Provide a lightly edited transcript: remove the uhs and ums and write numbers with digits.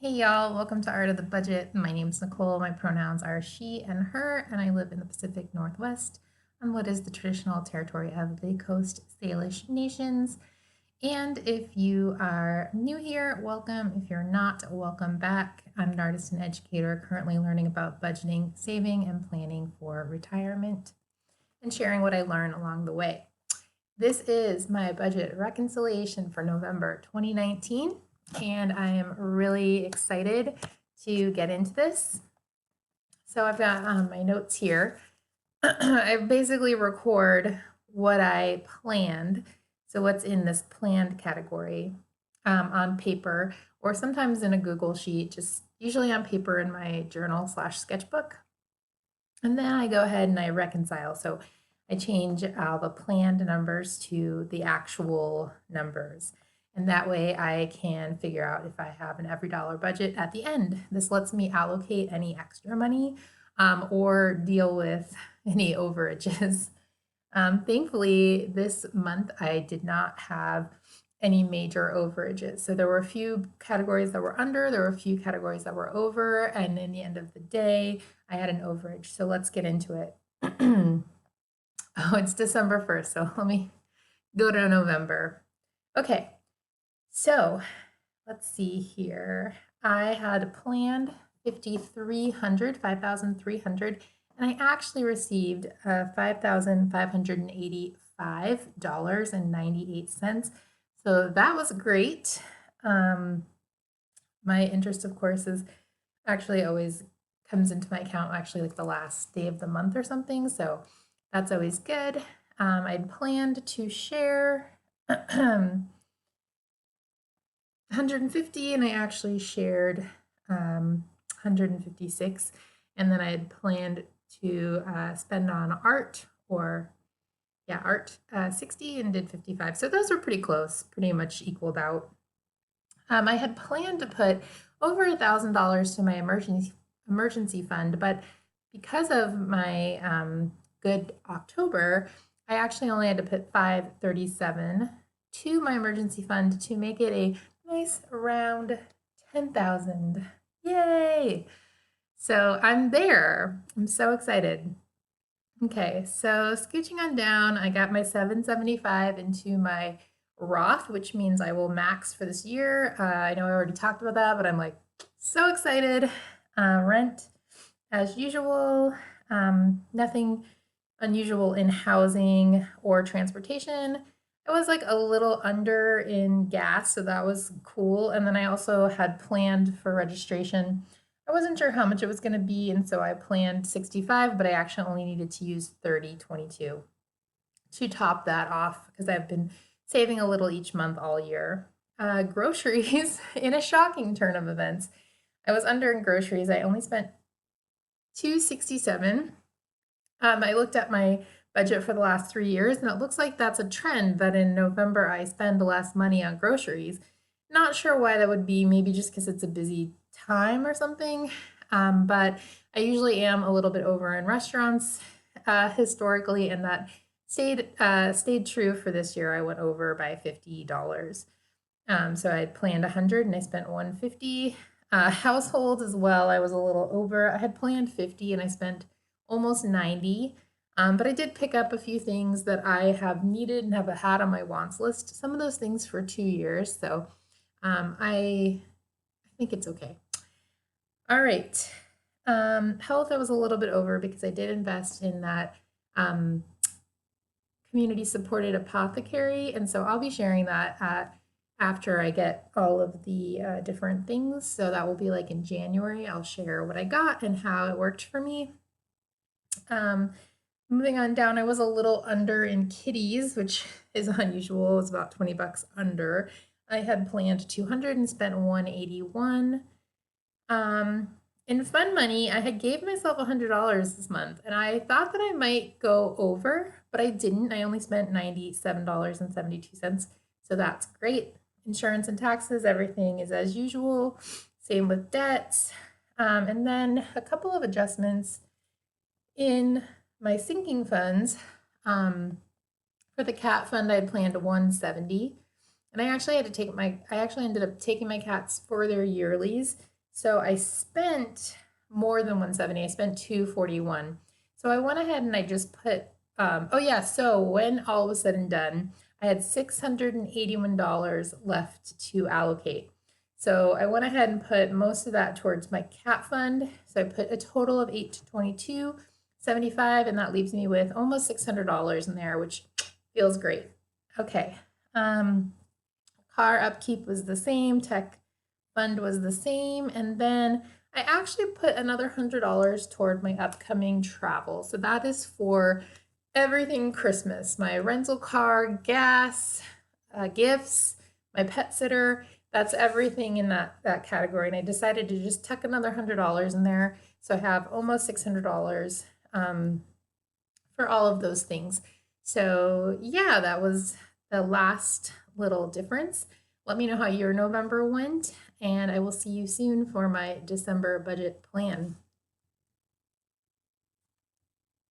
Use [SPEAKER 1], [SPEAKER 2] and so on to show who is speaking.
[SPEAKER 1] Hey y'all, welcome to Art of the Budget. My name's Nicole. My pronouns are she and her, and I live in the Pacific Northwest on what is the traditional territory of the Coast Salish Nations. And if you are new here, welcome. If you're not, welcome back. I'm an artist and educator currently learning about budgeting, saving, and planning for retirement and sharing what I learn along the way. This is my budget reconciliation for November 2019, and I am really excited to get into this. So I've got my notes here. I basically record what I planned, so what's in this planned category on paper, or sometimes in a Google sheet, just usually on paper in my journal/sketchbook. And then I go ahead and I reconcile. So I change all the planned numbers to the actual numbers. And that way I can figure out if I have an every dollar budget at the end. This lets me allocate any extra money or deal with any overages. Thankfully, this month I did not have any major overages. So there were a few categories that were under, there were a few categories that were over, and in the end of the day, I had an overage. So let's get into it. Oh, it's December 1st, so let me go to November. Okay, so let's see here. I had planned 5,300, and I actually received $5,585.98. So that was great. My interest, of course, is actually always comes into my account actually like the last day of the month or something. So that's always good. I'd planned to share 150 and I actually shared 156. And then I had planned to spend on art art 60 and did 55. So those were pretty close, pretty much equaled out. I had planned to put over $1,000 to my emergency fund, but because of my good October, I actually only had to put $537 to my emergency fund to make it a nice round 10,000. Yay! So I'm there. I'm so excited. Okay, so scooching on down, I got my 775 into my Roth, which means I will max for this year. I know I already talked about that, but I'm like so excited. Rent as usual, nothing unusual in housing or transportation. I was like a little under in gas, so that was cool. And then I also had planned for registration. I wasn't sure how much it was going to be, and so I planned 65, but I actually only needed to use 30.22 to top that off because I've been saving a little each month all year. Groceries, in a shocking turn of events, I was under in groceries. I only spent $267. I looked at my budget for the last 3 years, and it looks like that's a trend that in November I spend less money on groceries. Not sure why that would be, maybe just because it's a busy time or something. But I usually am a little bit over in restaurants historically, and that stayed true for this year. I went over by $50. So I had planned 100 and I spent 150. Household as well, I was a little over. I had planned 50 and I spent almost 90. But I did pick up a few things that I have needed and have had on my wants list. Some of those things for 2 years. So I think it's okay. All right. Health, I was a little bit over because I did invest in that community supported apothecary. And so I'll be sharing that after I get all of the different things. So that will be like in January. I'll share what I got and how it worked for me. Moving on down, I was a little under in kitties, which is unusual. It was about $20 under. I had planned 200 and spent 181. In fun money, I had gave myself $100 this month, and I thought that I might go over, but I didn't. I only spent $97.72, so that's great. Insurance and taxes, everything is as usual. Same with debts. And then a couple of adjustments in my sinking funds. For the cat fund, I had planned 170, and I actually ended up taking my cats for their yearlies. So I spent more than 170. I spent 241. So I went ahead and I just put, oh yeah, so when all was said and done, I had $681 left to allocate. So I went ahead and put most of that towards my cat fund. So I put a total of 822.75, and that leaves me with almost $600 in there, which feels great. Okay. Car upkeep was the same, tech fund was the same, and then I actually put another $100 toward my upcoming travel. So that is for everything Christmas, my rental car, gas, gifts, my pet sitter. That's everything in that category. And I decided to just tuck another $100 in there. So I have almost $600 for all of those things. So yeah, that was the last little difference. Let me know how your November went, and I will see you soon for my December budget plan.